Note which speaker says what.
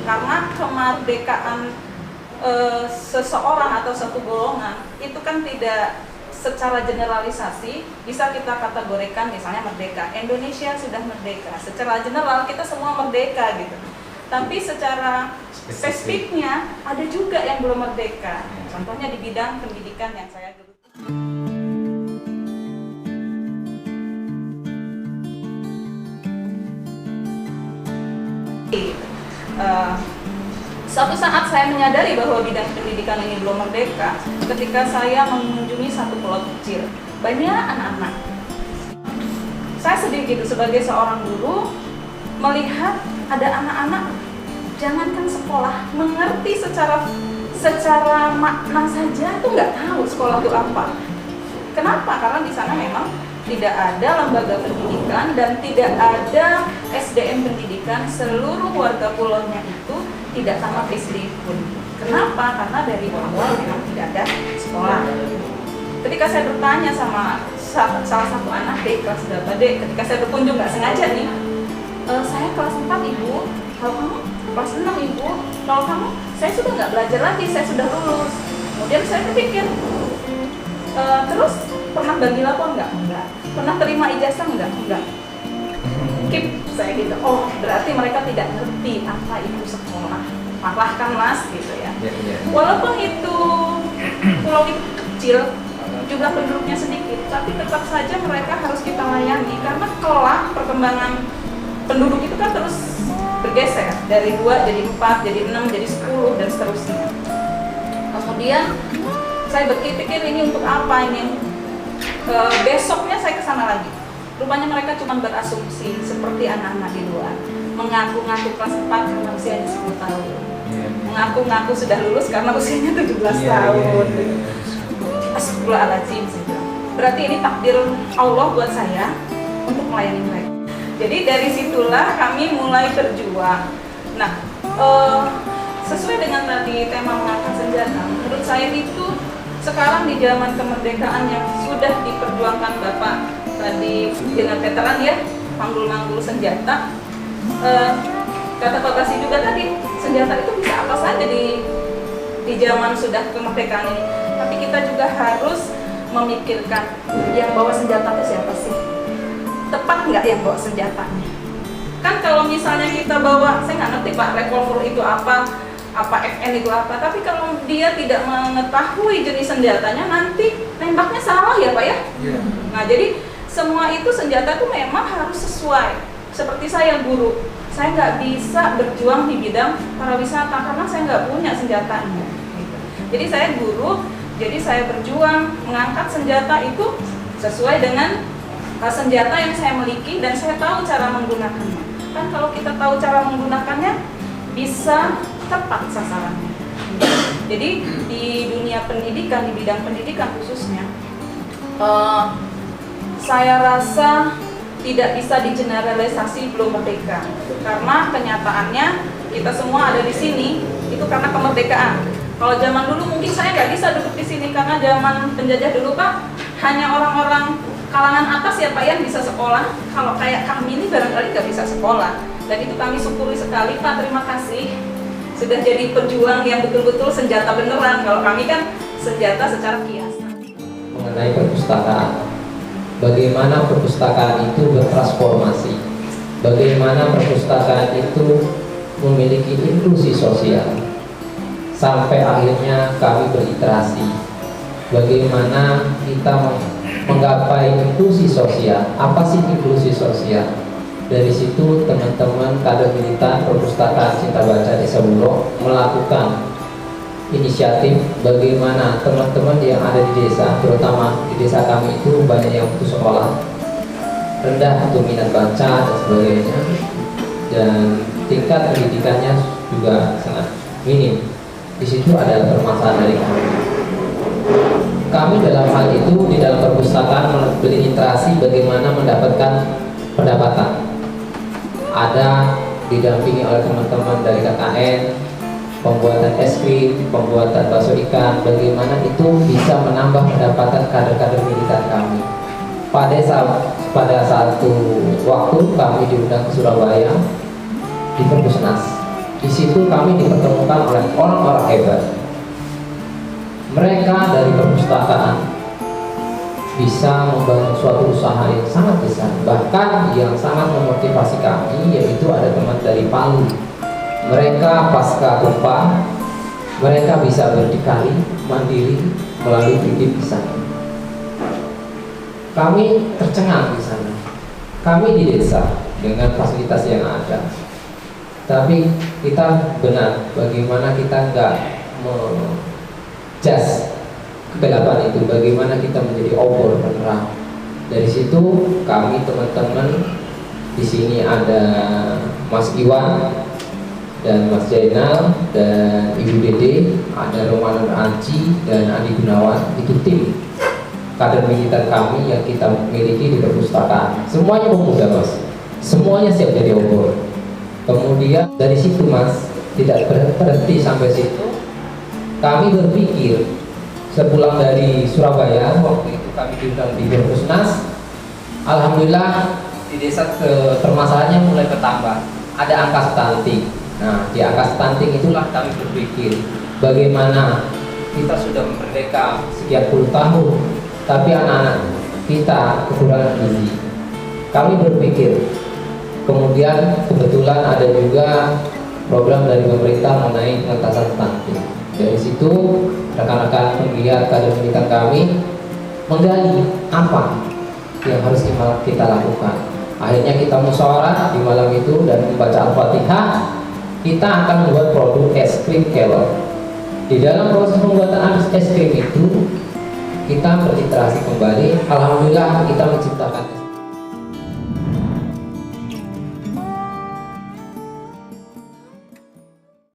Speaker 1: Karena kemerdekaan seseorang atau satu golongan itu kan tidak secara generalisasi bisa kita kategorikan misalnya merdeka. Indonesia sudah merdeka. Secara general kita semua merdeka gitu. Tapi secara spesifiknya ada juga yang belum merdeka. Contohnya di bidang pendidikan yang saya geluti. Suatu saat saya menyadari bahwa bidang pendidikan ini belum merdeka ketika saya mengunjungi satu pulau kecil. Banyak anak-anak. Saya sedih gitu sebagai seorang guru melihat ada anak-anak jangankan sekolah, mengerti secara makna saja tuh nggak tahu sekolah itu apa. Kenapa? Karena di sana memang tidak ada lembaga pendidikan dan tidak ada SDM pendidikan. Seluruh warga pulaunya itu tidak tamat SD pun. Kenapa? Karena dari awal memang tidak ada sekolah. Ketika saya bertanya sama salah satu anak, dek kelas berapa dek? Ketika saya berkunjung nggak sengaja nih, saya kelas 4 ibu, kalau kamu kelas 6 ibu, kalau kamu, saya sudah nggak belajar lagi, saya sudah lulus. Kemudian saya berpikir, terus pernah bagi lapor nggak? Enggak. Pernah terima ijazah nggak? Enggak. Keep saya gitu. Oh, berarti mereka tidak ngerti apa itu sekolah. Malah kan mas gitu ya. Walaupun itu pulau kecil, jumlah penduduknya sedikit, tapi tetap saja mereka harus kita layani karena kelak perkembangan penduduk itu kan terus bergeser dari 2 jadi 4 jadi 6 jadi 10 dan seterusnya. Kemudian saya berpikir ini untuk apa ini? Besoknya saya kesana lagi. Rupanya mereka cuma berasumsi seperti anak-anak di luar, mengaku-ngaku kelas 4 karena usianya 10 tahun, mengaku-ngaku sudah lulus karena usianya 17 tahun. Astagfirullahaladzim, saya bilang. Berarti ini takdir Allah buat saya untuk melayani mereka. Jadi dari situlah kami mulai berjuang. Nah, sesuai dengan tadi tema mengangkat senjata, menurut saya itu sekarang di zaman kemerdekaan yang sudah diperjuangkan Bapak tadi dengan veteran ya, manggul-manggul senjata. Kata Pak Basi juga tadi, senjata itu bisa apa saja di zaman sudah kemerdekaan ini. Tapi kita juga harus memikirkan yang bawa senjata itu siapa sih? Tepat nggak yang bawa senjatanya? Kan kalau misalnya kita bawa, saya nggak ngerti Pak, revolver itu apa FN itu apa, tapi kalau dia tidak mengetahui jenis senjatanya, nanti nembaknya salah ya Pak ya? Nah jadi semua itu senjata itu memang harus sesuai. Seperti saya guru, saya nggak bisa berjuang di bidang pariwisata karena saya nggak punya senjatanya. Gitu. Jadi saya guru, jadi saya berjuang mengangkat senjata itu sesuai dengan senjata yang saya miliki dan saya tahu cara menggunakannya. Kan kalau kita tahu cara menggunakannya bisa tepat sasarannya. Jadi di dunia pendidikan, di bidang pendidikan khususnya, saya rasa tidak bisa digeneralisasi belum merdeka, karena kenyataannya kita semua ada di sini itu karena kemerdekaan. Kalau zaman dulu mungkin saya nggak bisa duduk di sini karena zaman penjajah dulu Pak, hanya orang-orang kalangan atas ya Pak yang bisa sekolah. Kalau kayak kami ini barangkali nggak bisa sekolah, dan itu kami syukuri sekali Pak, terima kasih sudah jadi pejuang yang betul-betul senjata beneran. Kalau kami kan senjata secara kiasan.
Speaker 2: Mengenai perpustakaan, bagaimana perpustakaan itu bertransformasi, bagaimana perpustakaan itu memiliki inklusi sosial, sampai akhirnya kami beriterasi bagaimana kita menggapai inklusi sosial. Apa sih inklusi sosial? Dari situ teman-teman kader militan perpustakaan Cinta Baca Desa Bulog melakukan inisiatif bagaimana teman-teman yang ada di desa, terutama di desa kami itu banyak yang putus sekolah, rendah untuk minat baca dan sebagainya, dan tingkat pendidikannya juga sangat minim. Di situ ada permasalahan dari kami. Kami dalam hal itu di dalam perpustakaan berinteraksi bagaimana mendapatkan pendapatan. Ada didampingi oleh teman-teman dari KKN, pembuatan es krim, pembuatan bakso ikan, bagaimana itu bisa menambah pendapatan kader-kader militan kami. Pada satu waktu kami diundang ke Surabaya di Perpusnas. Di situ kami dipertemukan oleh orang-orang hebat. Mereka dari perpustakaan bisa membangun suatu usaha yang sangat besar. Bahkan yang sangat memotivasi kami yaitu ada teman dari Palu. Mereka pasca gempa, mereka bisa berdikari, mandiri melalui bibit di sana. Kami tercengang di sana. Kami di desa dengan fasilitas yang ada. Tapi kita benar, bagaimana kita nggak menjas kegelapan itu, bagaimana kita menjadi obor penerang. Dari situ kami teman-teman di sini ada Mas Iwan dan Mas Jainal dan Ibu Dede, ada Roman Anci dan Adi Gunawan. Itu tim kader militan kami yang kita miliki di perpustakaan. Semuanya pemuda Mas, semuanya siap jadi obor. Kemudian dari situ Mas, tidak berhenti sampai situ. Kami berpikir sepulang dari Surabaya, waktu itu kami diundang di Perpusnas. Alhamdulillah di desa permasalahannya mulai bertambah. Ada angka stunting. Nah, di angka stunting itulah kami berpikir bagaimana kita sudah merdeka sekian puluh tahun, tapi anak-anak kita kekurangan gizi. Kami berpikir, kemudian kebetulan ada juga program dari pemerintah mengenai pengentasan stunting. Dari situ rekan-rekan penggiat kader militan kami menggali apa yang harus kita lakukan. Akhirnya kita musyawarah di malam itu dan membaca Al-Fatihah. Kita akan membuat produk es krim kelor. Di dalam proses pembuatan es krim itu kita berliterasi kembali. Alhamdulillah kita menciptakan